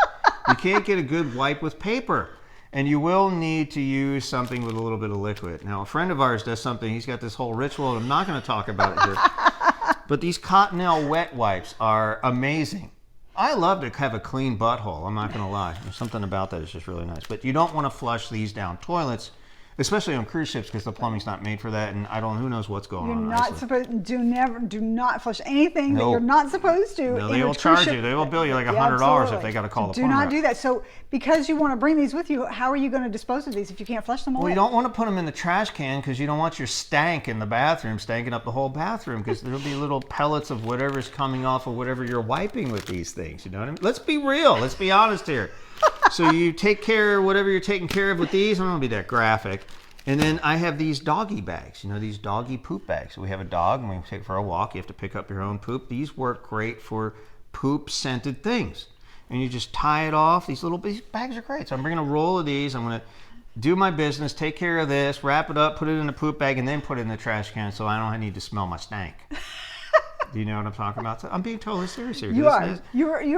You can't get a good wipe with paper, and you will need to use something with a little bit of liquid. Now, a friend of ours does something. He's got this whole ritual, and I'm not going to talk about it here, but these Cottonelle wet wipes are amazing. I love to have a clean butthole, I'm not going to lie. There's something about that that's just really nice. But you don't want to flush these down toilets, especially on cruise ships, because the plumbing's not made for that, and who knows what's going on. You're not supposed. Do not flush anything that you're not supposed to. No, they will charge you. They will bill you like $100 if they got to call the plumber. Do not do that. So, because you want to bring these with you, how are you going to dispose of these if you can't flush them away? Well, you don't want to put them in the trash can because you don't want your stank in the bathroom stanking up the whole bathroom, because there'll be little pellets of whatever's coming off of whatever you're wiping with these things. You know what I mean? Let's be real. Let's be honest here. So you take care of whatever you're taking care of with these. I'm not going to be that graphic. And then I have these doggy bags, these doggy poop bags. So we have a dog and we take it for a walk. You have to pick up your own poop. These work great for poop scented things. And you just tie it off. These bags are great. So I'm bringing a roll of these. I'm going to do my business, take care of this, wrap it up, put it in a poop bag, and then put it in the trash can so I don't need to smell my stank. Do you know what I'm talking about? I'm being totally serious here. You are.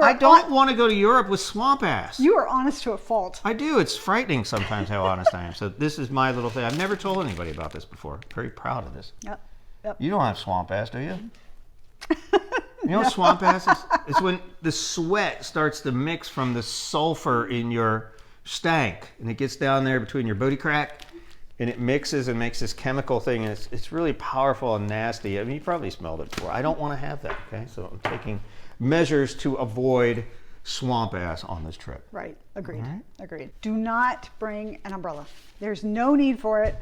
I don't want to go to Europe with swamp ass. You are honest to a fault. I do. It's frightening sometimes how honest I am. So this is my little thing. I've never told anybody about this before. I'm very proud of this. Yep. You don't have swamp ass, do you? You know what swamp ass is? It's when the sweat starts to mix from the sulfur in your stank, and it gets down there between your booty crack, and it mixes and makes this chemical thing, and it's really powerful and nasty. I mean, you probably smelled it before. I don't want to have that, okay? So I'm taking measures to avoid swamp ass on this trip. Right. Agreed. All right. Agreed. Do not bring an umbrella. There's no need for it.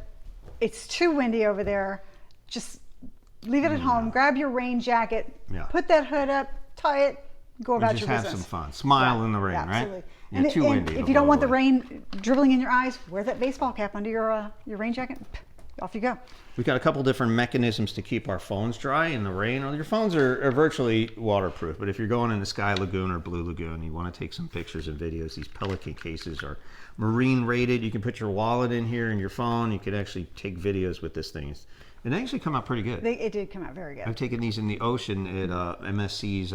It's too windy over there. Just leave it at home. Grab your rain jacket. Yeah. Put that hood up. Tie it. Go about just your have business. some fun. Smile in the rain, Absolutely. right? And, Too windy. if you don't want the rain dribbling in your eyes, wear that baseball cap under your rain jacket. Off you go. We've got a couple different mechanisms to keep our phones dry in the rain. Your phones are virtually waterproof, but if you're going into Sky Lagoon or Blue Lagoon, you want to take some pictures and videos. These Pelican cases are marine rated. You can put your wallet in here and your phone. You could actually take videos with this thing. It actually come out pretty good. It did come out very good. I've taken these in the ocean at MSC's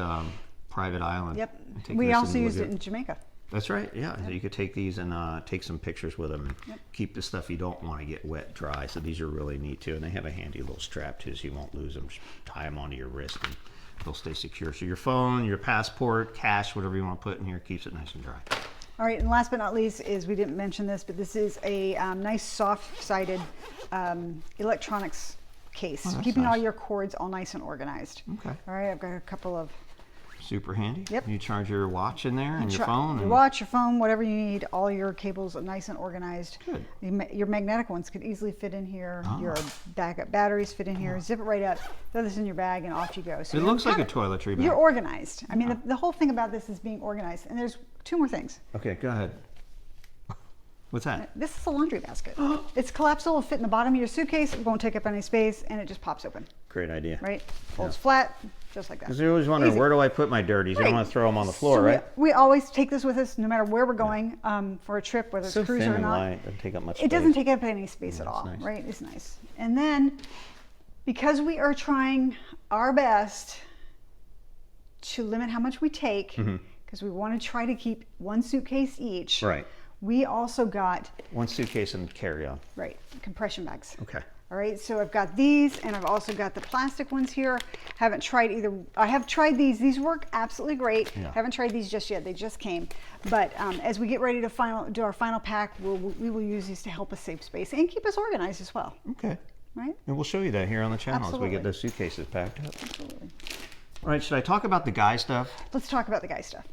private island. Yep. Take We this also in the used it lagoon. in Jamaica. That's right. Yeah. So you could take these and take some pictures with them and Yep. keep the stuff you don't want to get wet dry. So these are really neat too. And they have a handy little strap too, so you won't lose them. Just tie them onto your wrist and they'll stay secure. So your phone, your passport, cash, whatever you want to put in here, keeps it nice and dry. All right, and last but not least is, we didn't mention this, but this is a nice soft-sided electronics case, Oh, that's keeping all nice. your cords all nice and organized. Okay. All right, I've got a couple of Super handy. Yep. You charge your watch in there and your phone. Your And watch, your phone, whatever you need, all your cables are nice and organized. Good. Your magnetic ones could easily fit in here. Oh. Your backup batteries fit in here. Zip it right up, throw this in your bag, and off you go. So It looks like a kinda- toiletry bag. You're organized. I mean, the whole thing about this is being organized. And there's two more things. Okay, go ahead. What's that? This is a laundry basket. It's collapsible, it'll fit in the bottom of your suitcase, it won't take up any space, and it just pops open, Great idea. right? Folds flat, just like that. Because you're always wondering, Easy. where do I put my dirties? You Right. don't want to throw them on the floor, So right? we always take this with us no matter where we're going for a trip, whether it's So cruise thin or and not. light, doesn't take up much It doesn't space. take up any space at that's all, nice. right? It's nice. And then, because we are trying our best to limit how much we take, because we want to try to keep one suitcase each, Mm-hmm. Right. we also got, One suitcase and carry on. right, compression bags. Okay. All right, so I've got these, and I've also got the plastic ones here. Haven't tried either. I have tried these. These work absolutely great. Yeah. Haven't tried these just yet. They just came. But as we get ready to do our final pack, we will use these to help us save space and keep us organized as well. Okay. Right? And we'll show you that here on the channel as we Absolutely. get those suitcases packed up. Absolutely. All right, should I talk about the guy stuff? Let's talk about the guy stuff.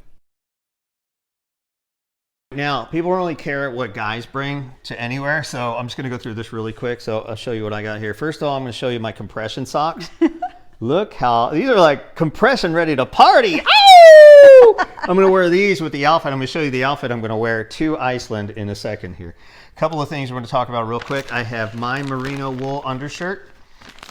Now, people only care what guys bring to anywhere, so I'm just going to go through this really quick. So I'll show you what I got here. First of all, I'm going to show you my compression socks. Look how, these are like compression ready to party. Ow! I'm going to wear these with the outfit. I'm going to show you the outfit I'm going to wear to Iceland in a second here. A couple of things we're going to talk about real quick. I have my merino wool undershirt,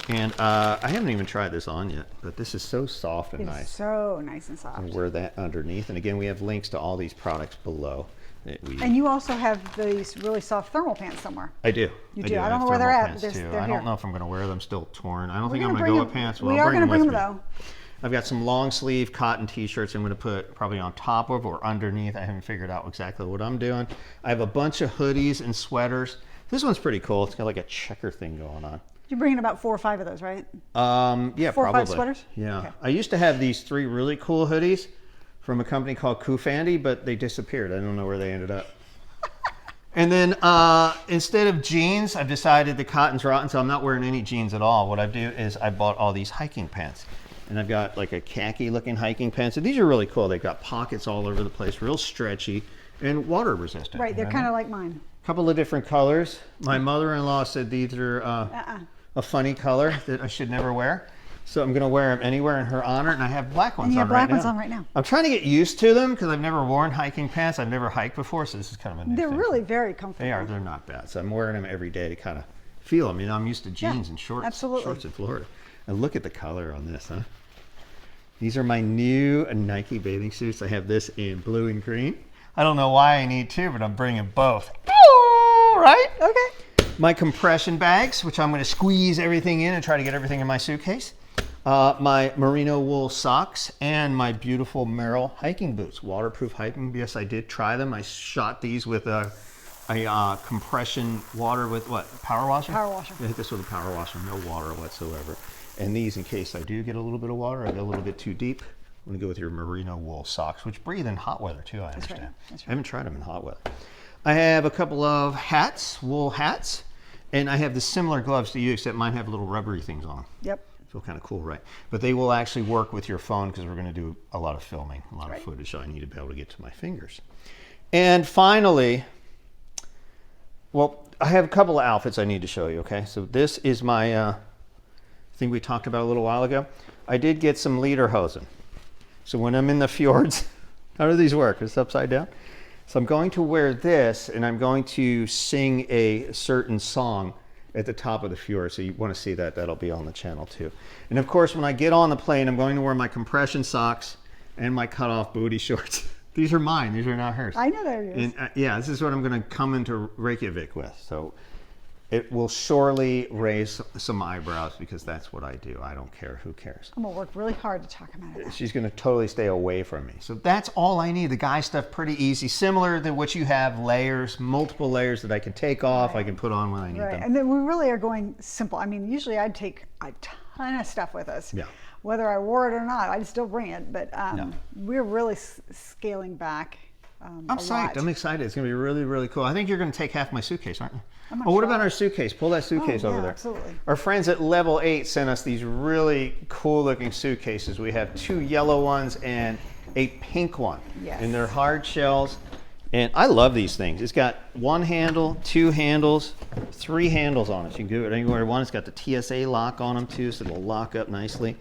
and I haven't even tried this on yet, but this is so soft and It's nice. so nice and soft. I'll wear that underneath. And again, we have links to all these products below. That we And you also have these really soft thermal pants somewhere. I do. You I do. I have don't know where they're thermal at, pants, but too. they're I here. don't know if I'm going to wear them still torn. I don't think We're I'm gonna going to go bring with them- pants. we I'll are going to bring them with me. though. I've got some long sleeve cotton t-shirts I'm going to put probably on top of or underneath. I haven't figured out exactly what I'm doing. I have a bunch of hoodies and sweaters. This one's pretty cool. It's got like a checker thing going on. You're bringing about 4 or 5 of those, right? Yeah, 4 or 5 probably. sweaters? Yeah. Okay. I used to have these 3 really cool hoodies from a company called Kufandi, but they disappeared. I don't know where they ended up. And then instead of jeans, I've decided the cotton's rotten, so I'm not wearing any jeans at all. What I do is I bought all these hiking pants. And I've got like a khaki looking hiking pants. And these are really cool. They've got pockets all over the place, real stretchy and water resistant. Right, they're kind of like mine. A couple of different colors. My mother-in-law said these are a funny color that I should never wear. So I'm going to wear them anywhere in her honor. And I have black ones And you on have black right ones now. on right now. I'm trying to get used to them because I've never worn hiking pants. I've never hiked before, so this is kind of a new They're thing. really very comfortable. They are. They're not bad. So I'm wearing them every day to kind of feel them. You know, I'm used to jeans and shorts. absolutely. Shorts in Florida. And look at the color on this, huh? These are my new Nike bathing suits. I have this in blue and green. I don't know why I need 2, but I'm bringing both. Oh, right? Okay. My compression bags, which I'm going to squeeze everything in and try to get everything in my suitcase. My merino wool socks and my beautiful Merrell hiking boots, waterproof hiking. Yes, I did try them. I shot these with a compression water with what? Power washer? Power washer. I hit this with a power washer, no water whatsoever. And these, in case I do get a little bit of water, I get a little bit too deep, I'm going to go with your merino wool socks, which breathe in hot weather too, I understand. right. That's right. I haven't tried them in hot weather. I have a couple of hats, wool hats, and I have the similar gloves to you, except mine have little rubbery things on them. Yep. Feel kind of cool, right? But they will actually work with your phone because we're going to do a lot of filming, a lot of footage, so I need to be able to get to my fingers. And finally, well, I have a couple of outfits I need to show you, okay? So this is my thing we talked about a little while ago. I did get some lederhosen. So when I'm in the fjords, how do these work? It's upside down. So I'm going to wear this, and I'm going to sing a certain song at the top of the fjord. So you want to see that, that'll be on the channel too. And of course, when I get on the plane, I'm going to wear my compression socks and my cutoff booty shorts. These are mine, these are not hers. I know they're yours. And yeah, this is what I'm going to come into Reykjavik with. So it will surely raise some eyebrows because that's what I do. I don't care, who cares? I'm gonna work really hard to talk about it. She's going to totally stay away from me. So that's all I need. The guy stuff, pretty easy. Similar to what you have, layers, multiple layers that I can take off, I can put on when I need them. And then we really are going simple. I mean, usually I'd take a ton of stuff with us. Yeah. Whether I wore it or not, I'd still bring it. But we're really scaling back. I'm psyched. I'm excited. It's going to be really, really cool. I think you're going to take half my suitcase, aren't you? Oh, what about our suitcase? Pull that suitcase over there. Absolutely. Our friends at Level 8 sent us these really cool looking suitcases. We have 2 yellow ones and a pink one. Yes. And they're hard shells. And I love these things. It's got 1 handle, 2 handles, 3 handles on it. You can do it anywhere you want. It's got the TSA lock on them too, so it'll lock up nicely.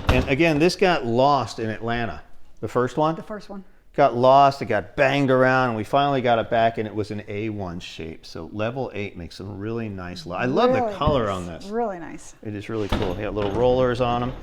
And again, this got lost in Atlanta. The first one? The first one. Got lost, it got banged around, and we finally got it back, and it was an A1 shape. So Level 8 makes some really nice. I love the color on this. Really nice. It is really cool. They got little rollers on them,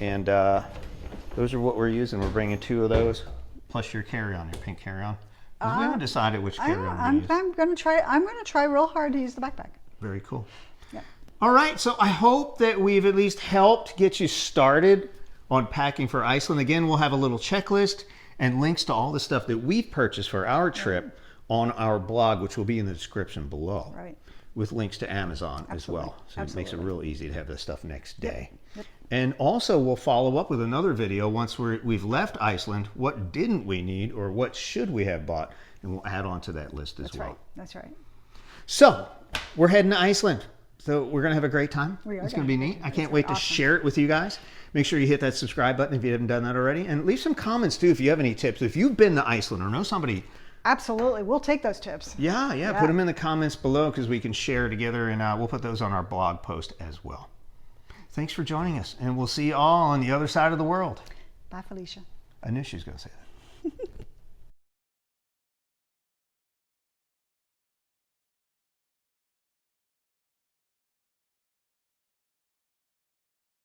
and those are what we're using. We're bringing 2 of those, plus your carry-on, your pink carry-on. We haven't decided which carry-on we use. I'm gonna try real hard to use the backpack. Very cool. Yeah. All right, so I hope that we've at least helped get you started on packing for Iceland. Again, we'll have a little checklist and links to all the stuff that we've purchased for our trip on our blog, which will be in the description below. Right. With links to Amazon as well. So it makes it real easy to have this stuff next day. And also we'll follow up with another video once we've left Iceland. What didn't we need or what should we have bought? And we'll add on to that list as well. That's right. So we're heading to Iceland. So we're going to have a great time. It's going to be neat. I can't wait to share it with you guys. Make sure you hit that subscribe button if you haven't done that already. And leave some comments too if you have any tips. If you've been to Iceland or know somebody. Absolutely. We'll take those tips. Yeah. Put them in the comments below because we can share together, and we'll put those on our blog post as well. Thanks for joining us, and we'll see you all on the other side of the world. Bye, Felicia. I knew she was going to say that.